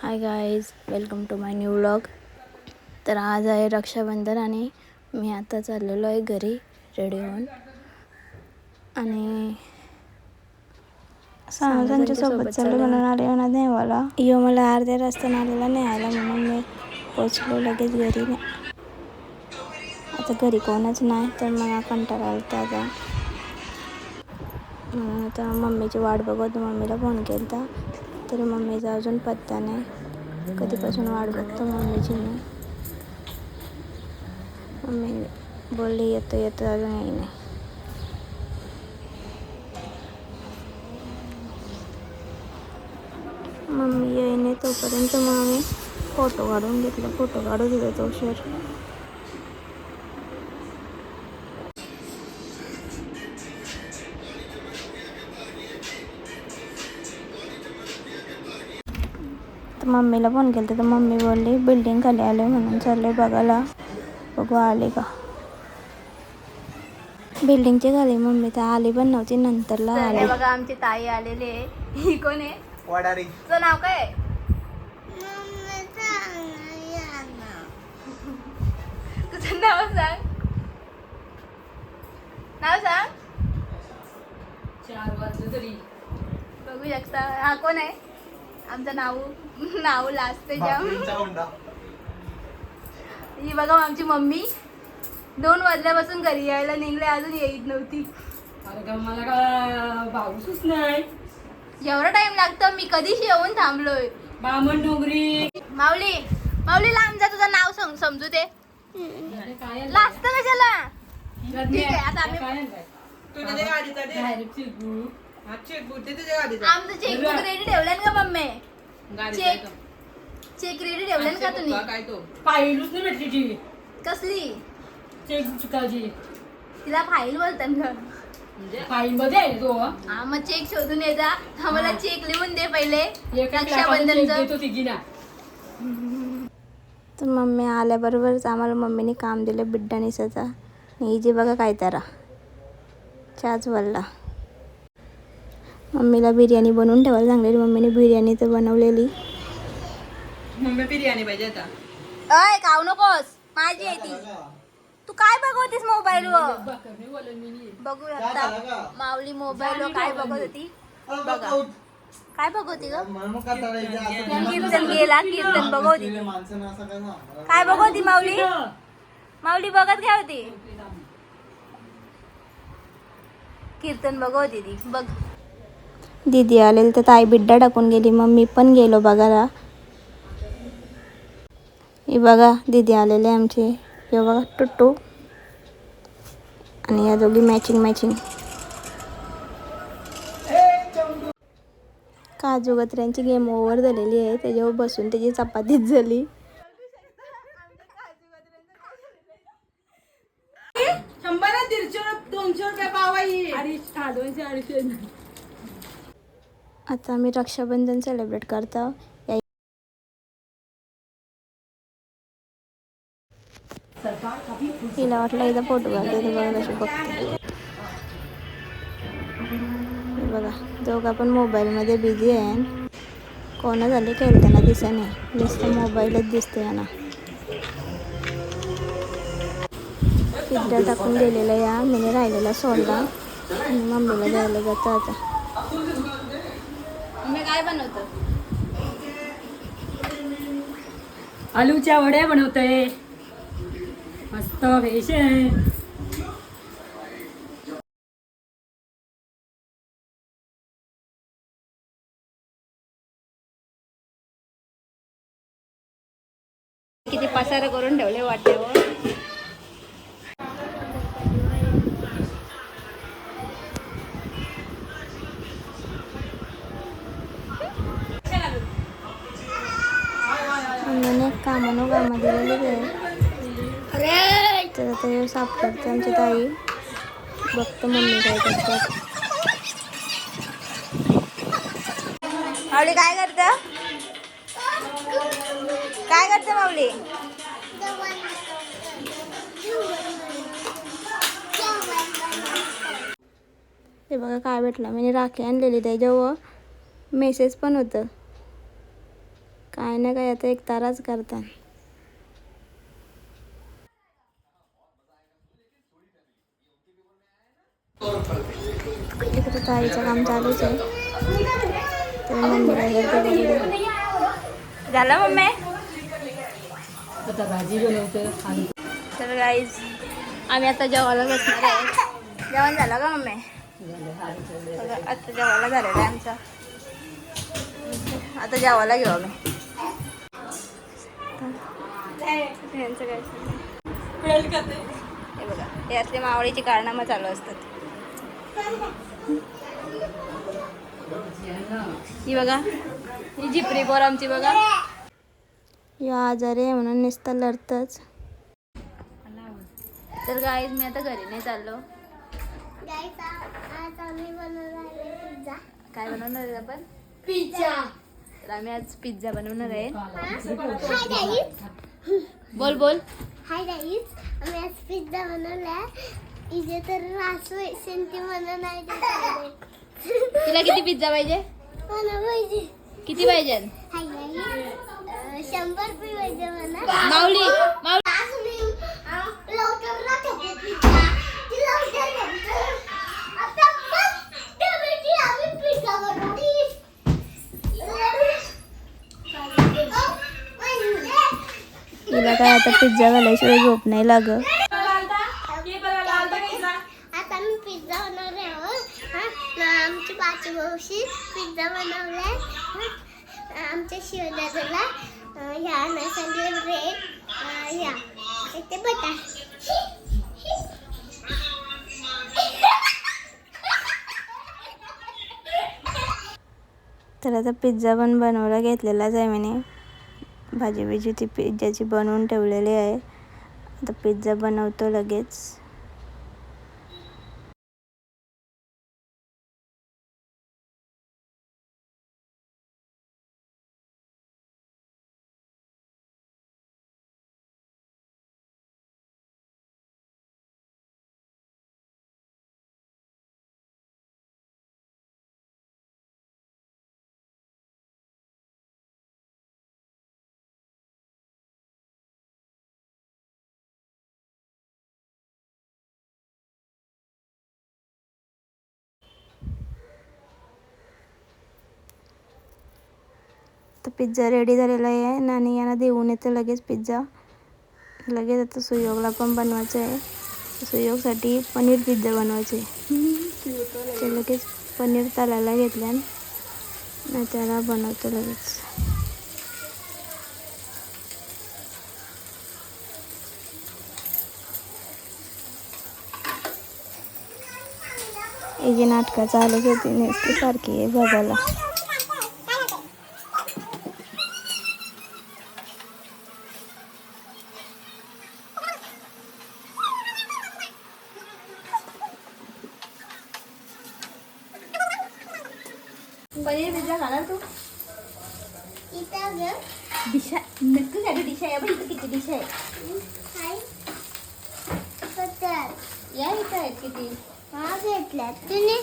High guys, welcome to my new vlog. तर आज आहे रक्षाबंधन आणि मी आता चाललेलो आहे घरी रेडी होऊन आणि त्यांच्यासोबत चालले म्हणून आले मला न्यायला. मला अर्ध्या रस्त्याने आलेला न्यायला म्हणून मी पोचलो लगेच घरी. आता घरी कोणच नाही तर मला कंटाळा आला त्याचा. आता मम्मीची वाट बघत मम्मीला फोन केला तरी मम्मीचा अजून पत्ता नाही. कधीपासून वाट बघतो मम्मीची मी. मम्मी बोलली येतो अजून येई नाही. मम्मी येईने तोपर्यंत मग आम्ही फोटो काढून घेतला. फोटो काढू दिले तो शेअर. तर मम्मीला फोन केला तर मम्मी बोलली बिल्डिंग खाली आले म्हणून चालले बघायला. बघू आले का. बिल्डिंगची खाली मम्मी तर आली पण नव्हती, नंतरला आली. बघा आमची ताई आलेली आहे. ही कोण आहे? वडारी. तुझं नाव काय आहे? तुझं नाव सांग. नाव सांग. 4 वाजले तरी बघू शकता. हा कोण आहे? आमचं नाव लास्ट जाम. ही बघा आमची मम्मी 2 वाजल्यापासून घरी यायला निघले, अजून येत नव्हती. मला का भाऊसच नाही. एवढा टाइम लागतं. मी कधीच येऊन थांबलोय. बामण डोंगरी. माऊली लांब जा. तुझं नाव समजू दे. लास्ट कशाला? ठीक आहे आता आम्ही आमचं चेकबुक रेडी ठेवलं का मम्मी? चेक रेडी ठेवलं का तुम्ही? काय तो फाईलच नाही भेटली. कसली चेक? तिला फाईल बोलतात का? फाईल मध्ये आहे तो. हा मग चेक शोधून ये जा. आम्हाला चेक लिहून दे पहिले रक्षाबंधनचं. तर मम्मी आल्याबरोबरच आम्हाला मम्मीने काम दिलं बिड्डा निसाचा. ही जी बघा काय तारा चहाच वल्ला. मम्मीला बिर्याणी बनवून ठेवायला सांगलेली. मम्मीने बिर्याणी तर बनवलेली. मम्मी बिर्याणी पाहिजे आता. अय खाऊ नकोस, माझी आहे ती. तू काय बघवतीस मोबाईल वर? बघू शकता माऊली मोबाईल वर काय बघत होती बघा. काय बघवती ग? कीर्तन गेला. कीर्तन बघवती. काय बघवती माऊली बघत काय होती? कीर्तन बघवती ती बघ. दीदी आलेली तर ताई बिड्डा टाकून गेली. मग मी पण गेलो बघायला. हे बघा दीदी आलेले आमचे. हे बघा टुट्टू आणि या दोघी मॅचिंग. काजू कतऱ्यांची गेम ओव्हर झालेली आहे. त्याच्यावर बसून त्याची चपातीच झाली. आता आम्ही रक्षाबंधन सेलिब्रेट करतो. तिला वाटलं एकदा फोटो काढते तर बघा कशी बघते. बघा दोघा पण मोबाईलमध्ये बिझी आहे. कोणा झाले खेळताना दिसत नाही, नुसतं मोबाईलच दिसते ना. पिझ्झा टाकून दिलेला या मी राहिलेला सोडला आणि मम्मीला द्यायला जातं. आता मम्मी काय बनवतं? आलूच्या वड्या बनवतोय. मस्त वेश आहे. किती पसारा करून ठेवले वाट्यावर. मम्मीने कामं दिलेली आहे. तर ते साफ करते आमची ताई. बघतो मम्मी काय करतात. माऊली काय करते माऊली? हे बघा काय भेटलं. मी राखी आणलेली त्याच्यावर मेसेज पण होतं. काय ना काय आता एक ताराच करतात. इकडे ताईचं काम चालूच आहे. तर मम्मी झालं मम्मी. आता भाजी बनवतो. तर गाईज आम्ही आता जेवायला बसणार आहे. जेवण झालं का मम्मी? बघा, आता जेवायला झालेलं आहे आमचं. आता जेवायला घेऊ आम्ही. यांचं काय हे बघा, यातले मावळीची कारनामा चालू असतात. ही बघा, ही जिपरी पोर आमची बघा. या आजारी आहे म्हणून नुसतं लढतच. तर गाईज मी आता घरी नाही चाललो. काय बनवणार आहे आपण? पिझ्झा. तर आम्ही आज पिझ्झा बनवणार आहे. बोल बोल. हाय गाईज, आम्ही आज पिझ्झा बनवला. इथे तर रासवंती म्हणून नाही. तुला किती पिझ्झा पाहिजे? मला पाहिजे. किती पाहिजे? हाय गाईज, 100 रुपये पाहिजे मला. माऊली माऊली तिला काय आता पिझ्झा घालायशिवाय झोप नाही लागत. आता मी पिझ्झा बनवले आमची बाची मावशी पिझ्झा बनवलाय. आमच्या शिवदादाला ह्या नसले ब्रेड ह्या इथे बटाट. तर आता पिझ्झा पण बनवायला घेतलेलाच आहे मी. भाजी बिजी ती पिझ्झाची बनवून ठेवलेली आहे. आता पिझ्झा बनवतो लगेच. तर पिझ्झा रेडी झालेला आहे आणि यांना देऊन येतं लगेच पिझ्झा. लगेच आता सुयोगला पण बनवायचं आहे. सुयोगसाठी पनीर पिझ्झा बनवायचे. ते लगेच पनीर तळायला घेतल्यान आणि त्याला बनवतो लगेच. ही नाटकं चालूच होती नुसती सारखी आहे बघायला. पनीर पिझ्झा खाणार तू? इथं ग डिशा नक्की काय डिशा आहे. बघ किती डिश आहे. हाय पत्तर या इथं आहेत किती. हा घेतल्या तुम्ही.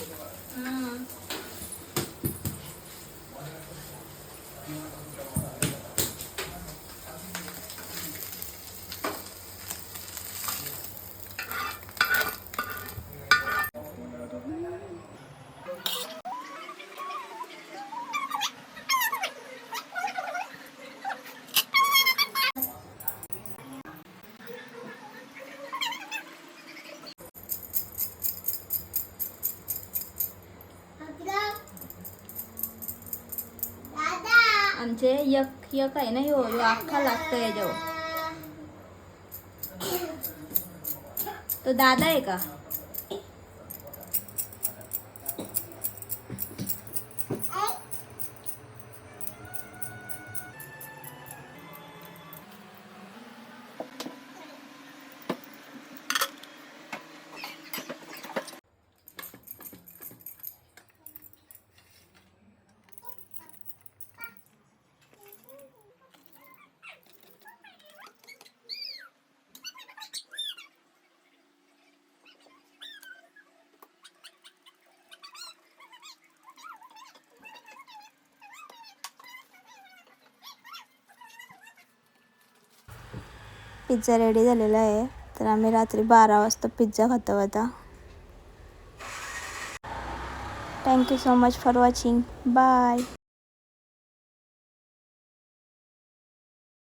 आमचे यक यक आहे ना. यो अख्खा लागतो याच्यावर. तो दादा आहे का? पिझ्झा रेडी झालेला आहे. तर आम्ही रात्री 12 वाजता पिझ्झा खातो आता. Thank you so much for watching. Bye.